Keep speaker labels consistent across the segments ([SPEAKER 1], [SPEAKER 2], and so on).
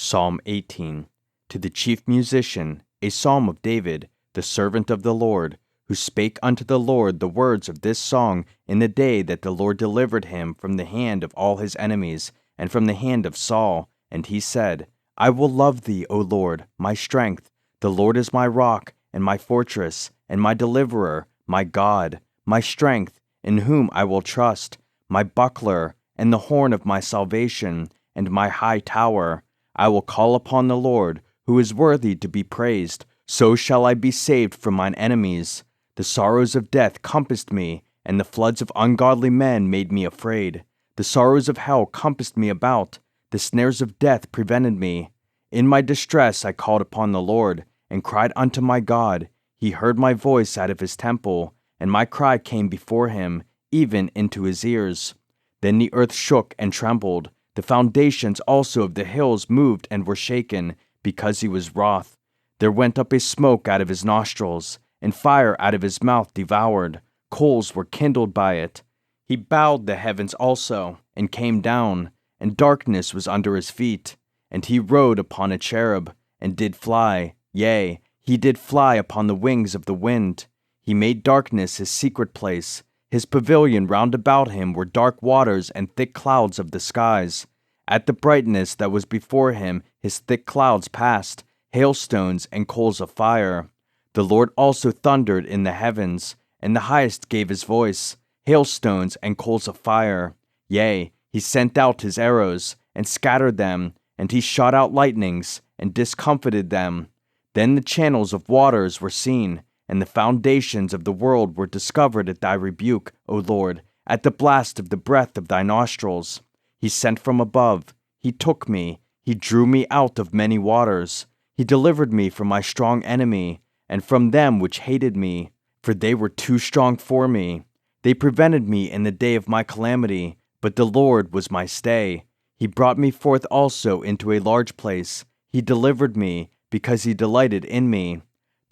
[SPEAKER 1] Psalm 18. To the chief musician, a psalm of David, the servant of the Lord, who spake unto the Lord the words of this song in the day that the Lord delivered him from the hand of all his enemies, and from the hand of Saul. And he said, I will love thee, O Lord, my strength. The Lord is my rock, and my fortress, and my deliverer, my God, my strength, in whom I will trust, my buckler, and the horn of my salvation, and my high tower. I will call upon the Lord, who is worthy to be praised. So shall I be saved from mine enemies. The sorrows of death compassed me, and the floods of ungodly men made me afraid. The sorrows of hell compassed me about. The snares of death prevented me. In my distress I called upon the Lord, and cried unto my God. He heard my voice out of his temple, and my cry came before him, even into his ears. Then the earth shook and trembled. The foundations also of the hills moved and were shaken, because he was wroth. There went up a smoke out of his nostrils, and fire out of his mouth devoured. Coals were kindled by it. He bowed the heavens also, and came down, and darkness was under his feet. And he rode upon a cherub, and did fly, yea, he did fly upon the wings of the wind. He made darkness his secret place. His pavilion round about him were dark waters and thick clouds of the skies. At the brightness that was before him his thick clouds passed, hailstones and coals of fire. The Lord also thundered in the heavens, and the highest gave his voice, hailstones and coals of fire. Yea, he sent out his arrows, and scattered them, and he shot out lightnings, and discomfited them. Then the channels of waters were seen, and the foundations of the world were discovered at thy rebuke, O Lord, at the blast of the breath of thy nostrils. He sent from above, he took me, he drew me out of many waters. He delivered me from my strong enemy, and from them which hated me, for they were too strong for me. They prevented me in the day of my calamity, but the Lord was my stay. He brought me forth also into a large place. He delivered me, because he delighted in me.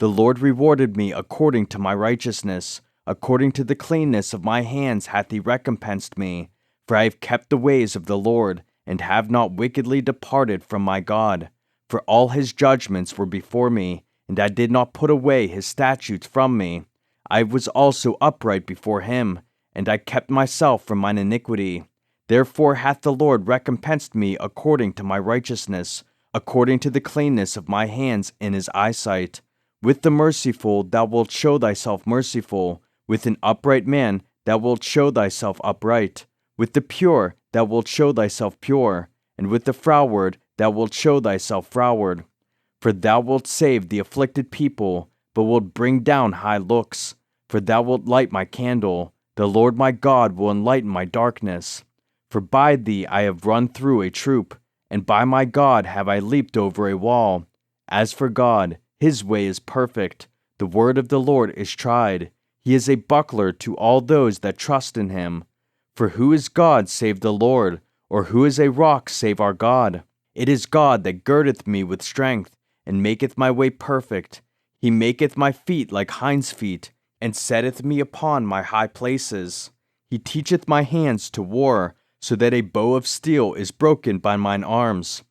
[SPEAKER 1] The Lord rewarded me according to my righteousness. According to the cleanness of my hands hath he recompensed me. For I have kept the ways of the Lord, and have not wickedly departed from my God. For all his judgments were before me, and I did not put away his statutes from me. I was also upright before him, and I kept myself from mine iniquity. Therefore hath the Lord recompensed me according to my righteousness, according to the cleanness of my hands in his eyesight. With the merciful thou wilt show thyself merciful. With an upright man thou wilt show thyself upright. With the pure thou wilt show thyself pure. And with the froward thou wilt show thyself froward. For thou wilt save the afflicted people, but wilt bring down high looks. For thou wilt light my candle. The Lord my God will enlighten my darkness. For by thee I have run through a troop, and by my God have I leaped over a wall. As for God, his way is perfect. The word of the Lord is tried. He is a buckler to all those that trust in him. For who is God save the Lord? Or who is a rock save our God? It is God that girdeth me with strength, and maketh my way perfect. He maketh my feet like hinds' feet, and setteth me upon my high places. He teacheth my hands to war, so that a bow of steel is broken by mine arms.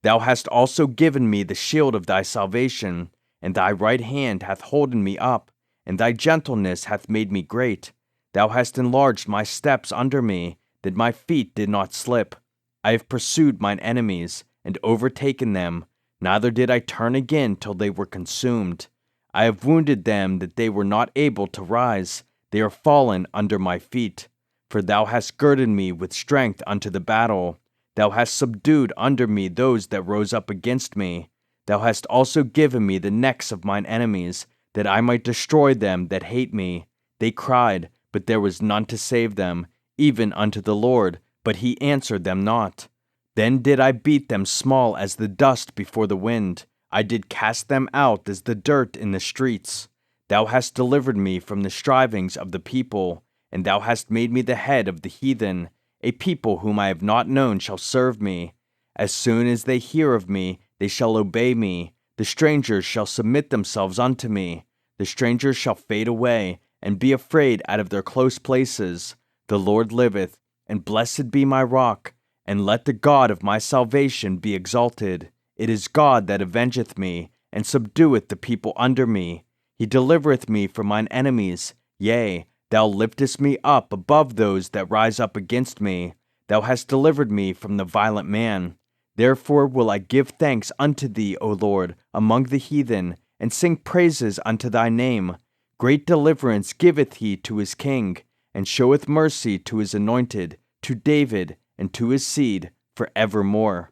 [SPEAKER 1] Thou hast also given me the shield of thy salvation, and thy right hand hath holden me up, and thy gentleness hath made me great. Thou hast enlarged my steps under me, that my feet did not slip. I have pursued mine enemies, and overtaken them, neither did I turn again till they were consumed. I have wounded them that they were not able to rise. They are fallen under my feet. For thou hast girded me with strength unto the battle. Thou hast subdued under me those that rose up against me. Thou hast also given me the necks of mine enemies, that I might destroy them that hate me. They cried, but there was none to save them, even unto the Lord, but he answered them not. Then did I beat them small as the dust before the wind. I did cast them out as the dirt in the streets. Thou hast delivered me from the strivings of the people, and thou hast made me the head of the heathen. A people whom I have not known shall serve me. As soon as they hear of me, they shall obey me. The strangers shall submit themselves unto me. The strangers shall fade away, and be afraid out of their close places. The Lord liveth, and blessed be my rock, and let the God of my salvation be exalted. It is God that avengeth me, and subdueth the people under me. He delivereth me from mine enemies. Yea, thou liftest me up above those that rise up against me. Thou hast delivered me from the violent man. Therefore will I give thanks unto thee, O Lord, among the heathen, and sing praises unto thy name. Great deliverance giveth he to his king, and showeth mercy to his anointed, to David, and to his seed for evermore.